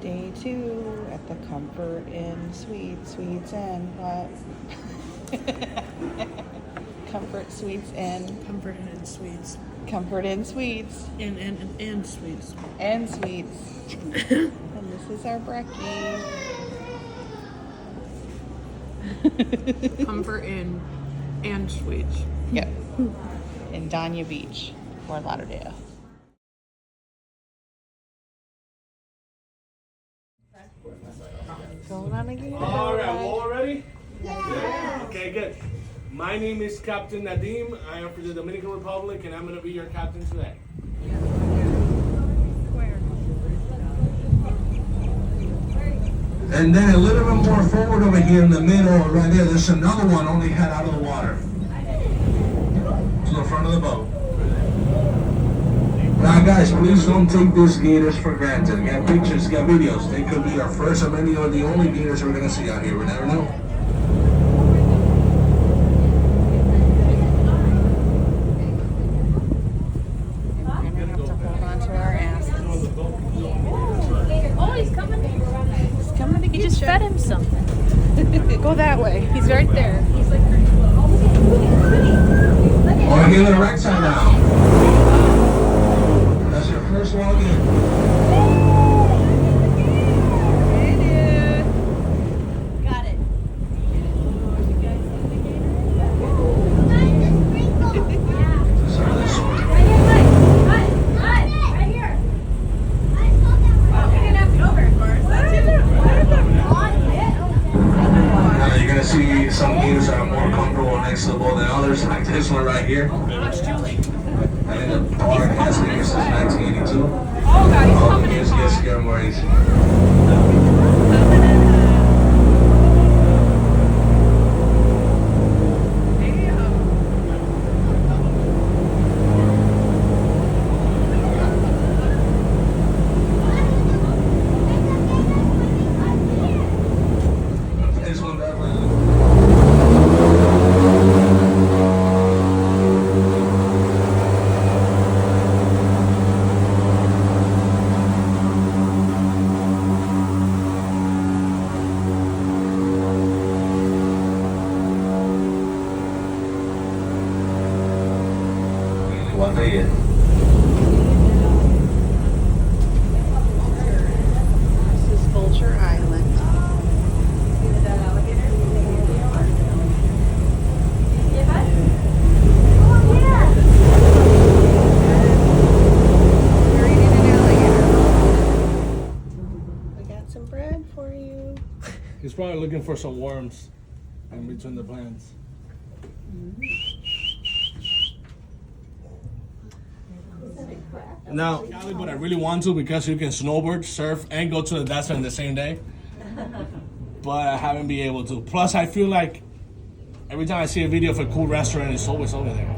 Day 2 at the Comfort Inn Suites. Suites Inn. What? Comfort Suites Inn. Comfort Inn Suites. Comfort Inn Suites. And Suites. And Suites. And this is our brekkie. Comfort Inn and Suites. Yep. In Dania Beach, Fort Lauderdale. Going on again. All right, all ready? Yeah. Okay, good. My name is Captain Nadim. I am from the Dominican Republic, and I'm going to be your captain today. And then a little bit more forward over here in the middle, right there, there's another one only head out of the water. To the front of the boat. Now guys, please don't take these gators for granted. Get pictures, get videos. They could be our first or maybe the only gators we're gonna see out here. We never know. We're gonna have to hold on to our asses. Oh, he's coming. He's coming to get You just you. fed him something. Go that way. He's right there. He's like, Or get the right side down. That's your first log in. Hey, dude. got it. Sorry, that's sorry. Right here, Mike. Right here. You're gonna have to go very far. You're gonna see some gators that are more comfortable next to the boat than others, like this one right here. I think the park has been here since 1982. Oh, God, he's All the coming in kids get hard. scared more easy. This one definitely. What they is. This is Vulture Island. We're eating an alligator. We got some bread for you. He's probably looking for some worms in between the plants. Now, but I really want to because you can snowboard, surf, and go to the desert in the same day. But I haven't been able to. Plus, I feel like every time I see a video of a cool restaurant, it's always over there.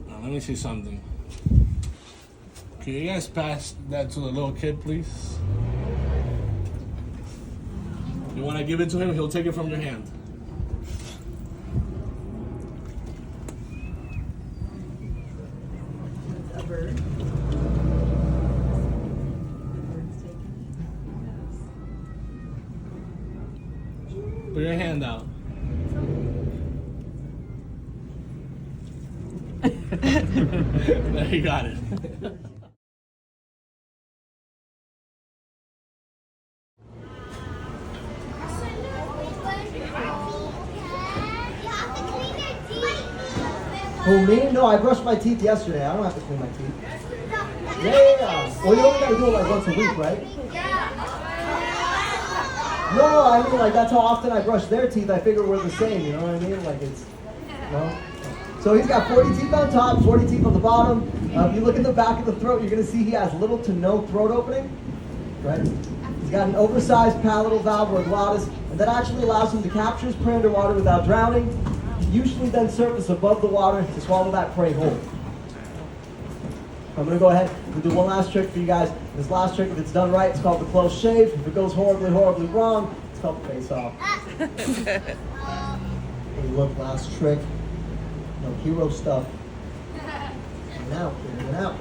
Now, let me see something. Can you guys pass that to the little kid, please? You want to give it to him? He'll take it from your hand. A bird. Put your hand out. There, you got it. Who, me? No, I brushed my teeth yesterday. I don't have to clean my teeth. Yeah. Well, you only gotta do it like once a week, right? No, I mean like that's how often I brush their teeth. I figure we're the same, you know what I mean? Like it's, no. So he's got 40 teeth on top, 40 teeth on the bottom. If you look at the back of the throat, you're gonna see he has little to no throat opening, right? He's got an oversized palatal valve or glottis, and that actually allows him to capture his prey underwater without drowning. Usually then surface above the water to swallow that prey whole. I'm gonna go ahead and do one last trick for you guys. This last trick, if it's done right, it's called the close shave. If it goes horribly, horribly wrong, it's called the face off. Hey, look, last trick. No hero stuff. In and out, in and out.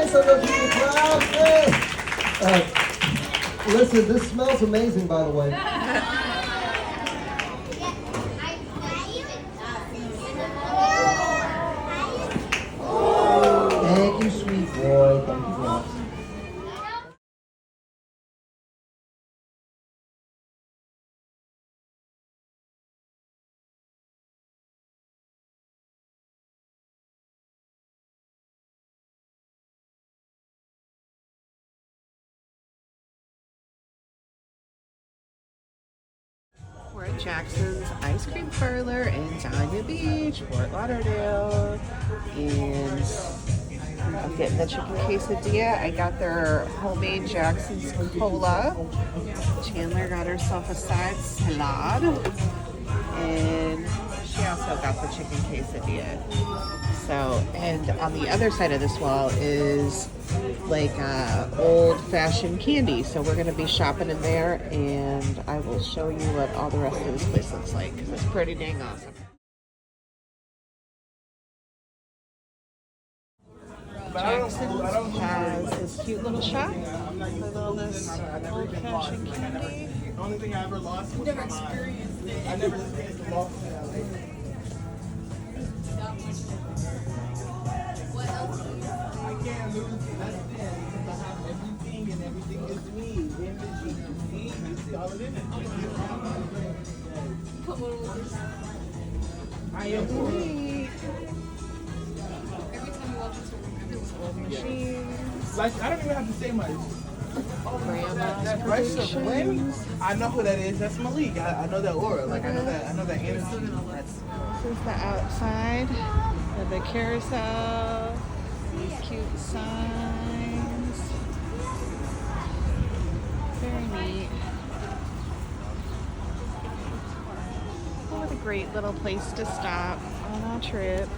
Nice, I'll go to the crowd. Hey. Listen, this smells amazing, by the way. Thank you, sweet boy. Thank you, Pops. We're at Jackson's Ice Cream Parlor in Dania Beach, Fort Lauderdale. And I'm getting the chicken quesadilla. I got their homemade Jackson's cola. Chandler got herself a side salad. And she also got the chicken quesadilla. So, and on the other side of this wall is like old-fashioned candy. So we're going to be shopping in there, and I will show you what all the rest of this place looks like, because it's pretty dang awesome. Jaxson has this cute little shop with all this old-fashioned candy. The only thing I ever lost was my mind. I never experienced the loss. I can't lose it. That's it. Because I have everything and everything is me. Energy. See? You see all of it? I am for it. Machines. Like, I don't even have to say much. Grandma's That brush of wind, Productions. I know who that is. That's Malik. I know that aura. Like, I know that energy. That's This is the outside of the carousel. These cute signs. Very neat. What a great little place to stop on our trip.